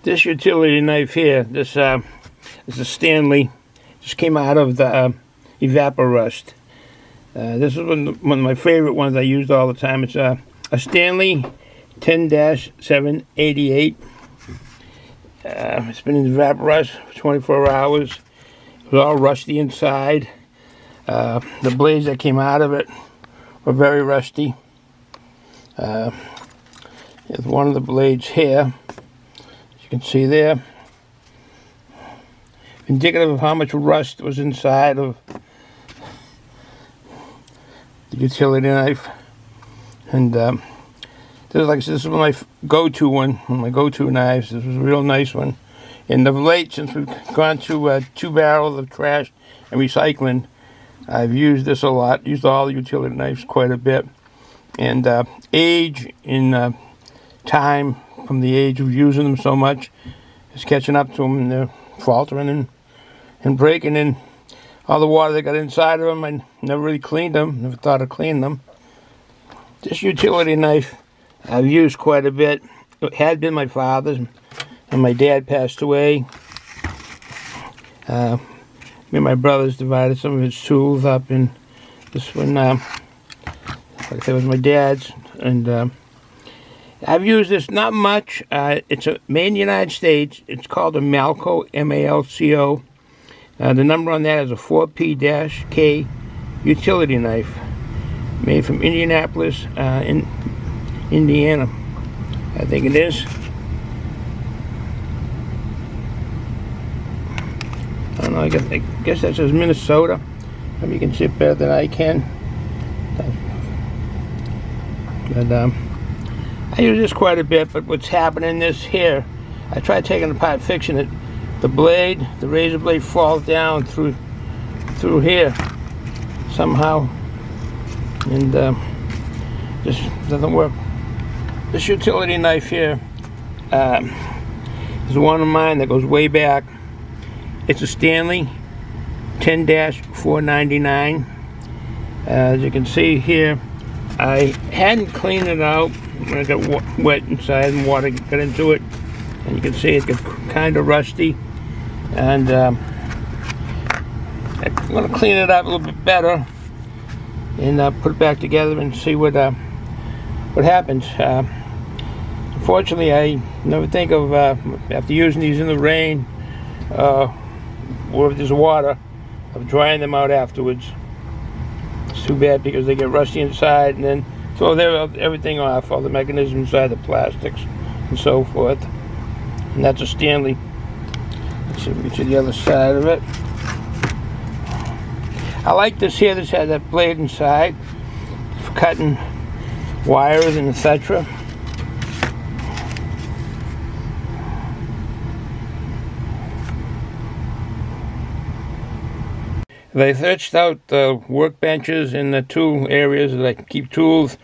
This utility knife here, this is a Stanley. Just came out of the Evaporust. This is one of my favorite ones I used all the time. It's a Stanley 10-788. It's been in Evaporust for 24 hours. It was all rusty inside. The blades that came out of it were very rusty. Here's one of the blades here. You can see there, indicative of how much rust was inside of the utility knife. And this is like this is my go-to one, one of my go-to knives. This was a real nice one. And of late, since we've gone to 2 barrels of trash and recycling, I've used this a lot. Used all the utility knives quite a bit. And age in time, from the age of using them so much, is catching up to them, and they're faltering and breaking, and all the water that got inside of them, I never really cleaned them, never thought of cleaning them. This utility knife I've used quite a bit. It had been my father's, and my dad passed away. Me and my brothers divided some of his tools up, and this one, like I said, was my dad's, and I've used this not much. It's made in the United States. It's called a Malco, M-A-L-C-O. The number on that is a 4P-K utility knife, made from Indianapolis, in Indiana, I think it is. I don't know, I guess that says Minnesota. Maybe you can see it better than I can. But I use this quite a bit, but what's happening this here, I tried taking it apart, fixing it. The blade, the razor blade falls down through here somehow, and just doesn't work. This utility knife here is one of mine that goes way back. It's a Stanley 10-499. As you can see here, I hadn't cleaned it out when it got wet inside and water got into it, and you can see it got kind of rusty, and I'm going to clean it up a little bit better and put it back together and see what happens. Unfortunately, I never think of after using these in the rain or if there's water, of drying them out afterwards. It's too bad because they get rusty inside, and then throw everything off, all the mechanisms inside, the plastics and so forth. And that's a Stanley. Let's see if we get to the other side of it. I like this here. This has that blade inside for cutting wires and etc. I searched out the workbenches in the tool areas that I can keep tools,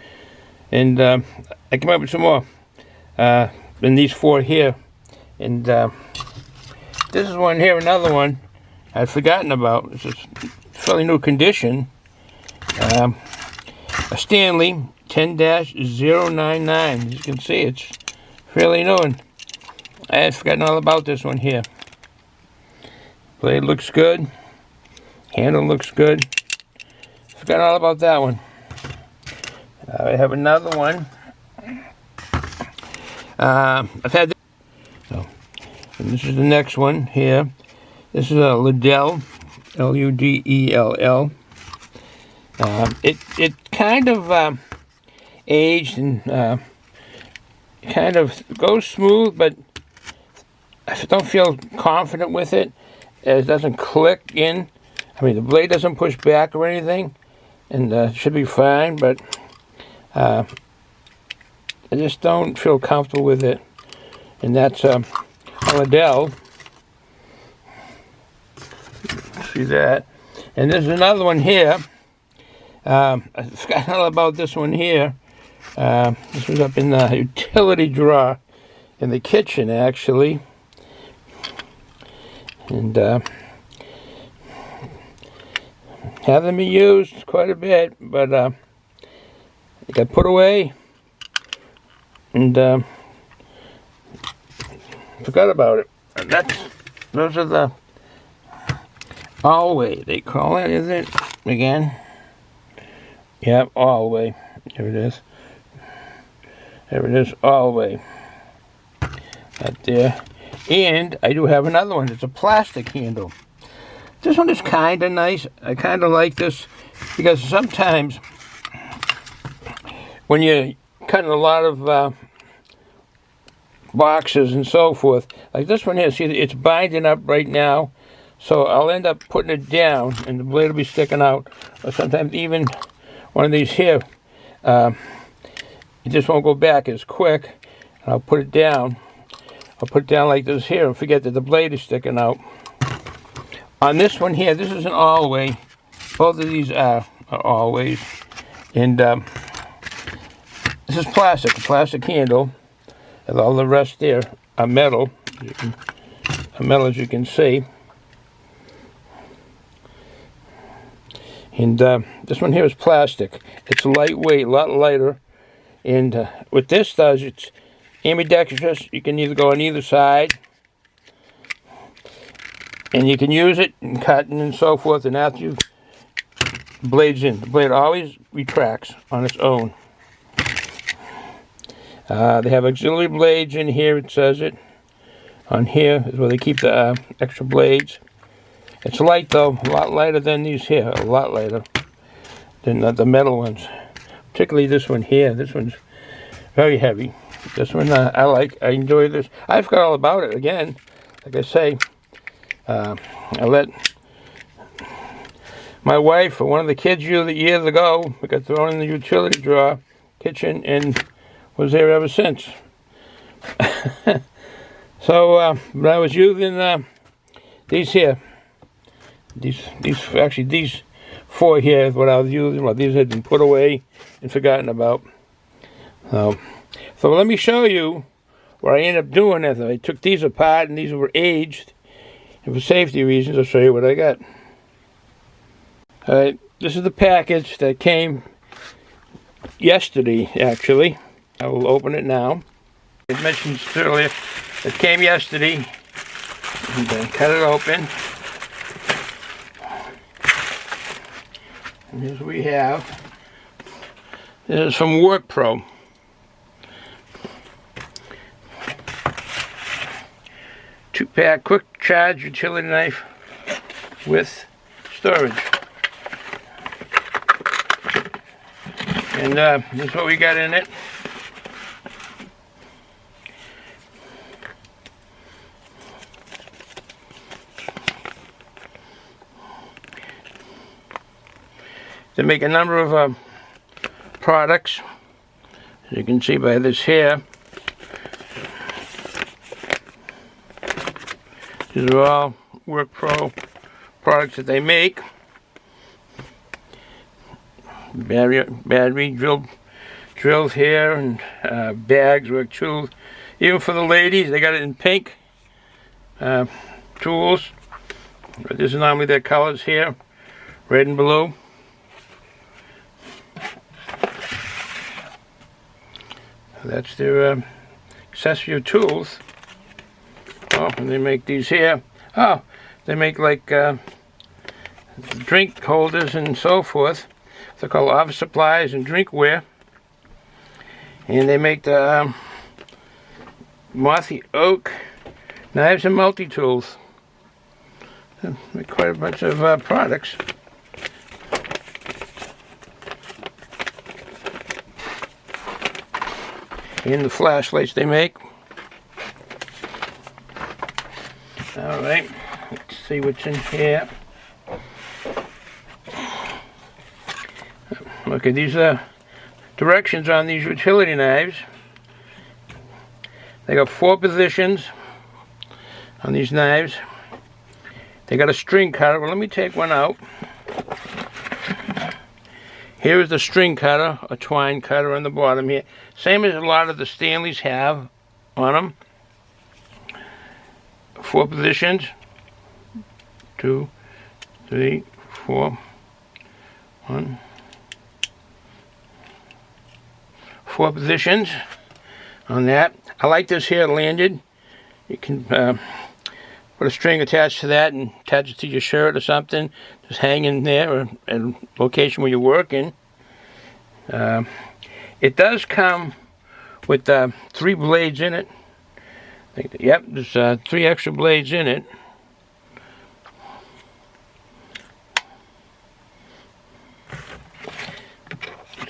and I came up with some more than these 4 here. And this is one here, another one I'd forgotten about. This is fairly new condition. A Stanley 10-099. As you can see, it's fairly new, and I had forgotten all about this one here. Blade looks good. Handle looks good. Forgot all about that one. I have another one. I've had this. So, and this is the next one here. This is a Ludell, L-U-D-E-L-L. It kind of aged and kind of goes smooth, but I don't feel confident with it. It doesn't click in. I mean, the blade doesn't push back or anything, and it should be fine, but I just don't feel comfortable with it. And that's a Liddell. See that? And there's another one here. I forgot all about this one here. This was up in the utility drawer in the kitchen, actually. And haven't been used quite a bit, but it got put away, and forgot about it. And those are the all-way, they call it, is it? Again. Yep, all-way. Here it is. There it is, all-way. Right there. And I do have another one. It's a plastic handle. This one is kind of nice. I kind of like this because sometimes when you're cutting a lot of boxes and so forth, like this one here, see, it's binding up right now. So I'll end up putting it down and the blade will be sticking out. Or sometimes even one of these here, it just won't go back as quick. And I'll put it down. I'll put it down like this here and forget that the blade is sticking out. On this one here, this is an all-way. Both of these are all-ways. And this is plastic, a plastic handle. And all the rest there are metal. Metal, as you can see. And this one here is plastic. It's lightweight, a lot lighter. And what this does, it's ambidextrous. You can either go on either side. And you can use it in cutting and so forth. And after you blades in, the blade always retracts on its own. They have auxiliary blades in here, it says it. On here is where they keep the extra blades. It's light though, a lot lighter than these here, a lot lighter than the metal ones. Particularly this one here, this one's very heavy. This one I like, I enjoy this. I forgot all about it again. Like I say, I let my wife or one of the kids years ago, we got thrown in the utility drawer, kitchen, and was there ever since. So, but I was using these here. These four here is what I was using. Well, these had been put away and forgotten about. So let me show you what I ended up doing. As I took these apart, and these were aged. And for safety reasons, I'll show you what I got. Alright, this is the package that came yesterday, actually. I will open it now. I mentioned earlier, it came yesterday. And then cut it open. And here's what we have. This is from Work Pro. Two-pack quick charge utility knife with storage. And this is what we got in it. They make a number of products, as you can see by this here. These are all Work Pro products that they make. Battery drills here, and bags, work tools. Even for the ladies, they got it in pink. Tools. This is normally their colors here, red and blue. That's their accessory tools. Oh, and they make these here. Oh, they make like drink holders and so forth. They're called office supplies and drinkware. And they make the mothy oak knives and multi-tools. Make quite a bunch of products. And the flashlights they make. Alright, let's see what's in here. Okay, these are directions on these utility knives. They got 4 positions on these knives. They got a string cutter. Well, let me take one out. Here is the string cutter, a twine cutter on the bottom here. Same as a lot of the Stanleys have on them. 4 positions. 2, 3, 4. 1. 4 positions on that. I like this here landed. You can put a string attached to that and attach it to your shirt or something. Just hang in there or at a location where you're working. It does come with 3 blades in it. Yep, there's 3 extra blades in it.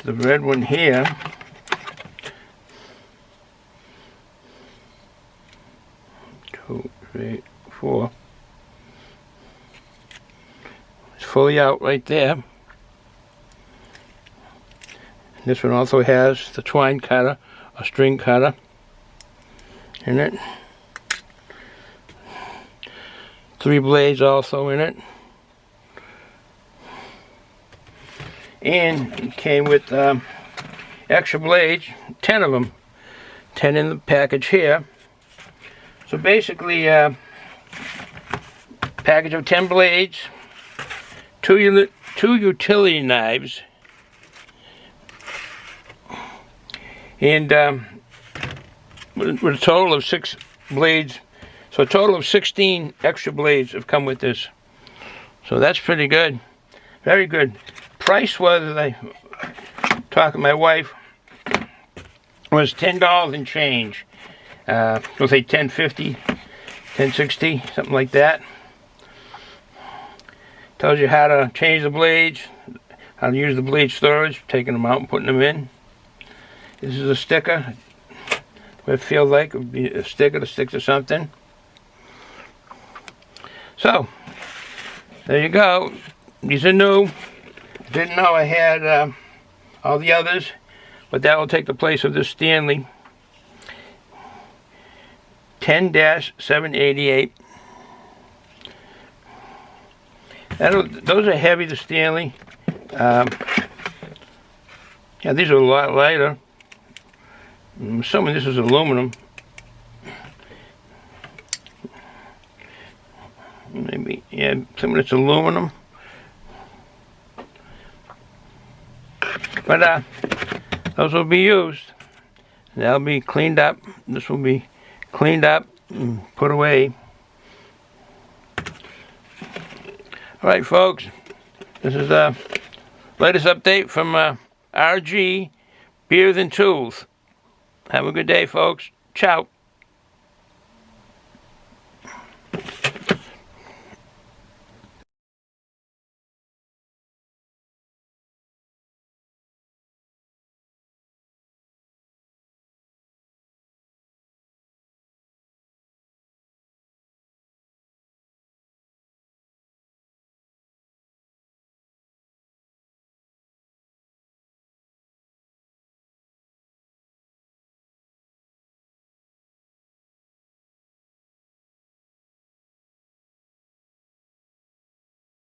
The red one here. 2, 3, 4. It's fully out right there. This one also has the twine cutter, a string cutter in it. 3 blades also in it. And it came with extra blades, 10 of them. 10 in the package here. So basically, package of 10 blades, 2 utility knives, and with a total of 6 blades. So a total of 16 extra blades have come with this. So that's pretty good. Very good. Price was, I talked to my wife, was $10 and change. We'll say $10.50, $10.60, something like that. Tells you how to change the blades, how to use the blade storage, taking them out and putting them in. This is a sticker. What it feels like it would be a sticker to stick to something. So, there you go. These are new. Didn't know I had all the others, but that will take the place of this Stanley 10-788. Those are heavy, the Stanley. Yeah, these are a lot lighter. I'm assuming this is aluminum. Maybe, yeah, some of it's aluminum. But those will be used. They'll be cleaned up. This will be cleaned up and put away. Alright folks, this is the latest update from RG Beers and Tools. Have a good day folks. Ciao.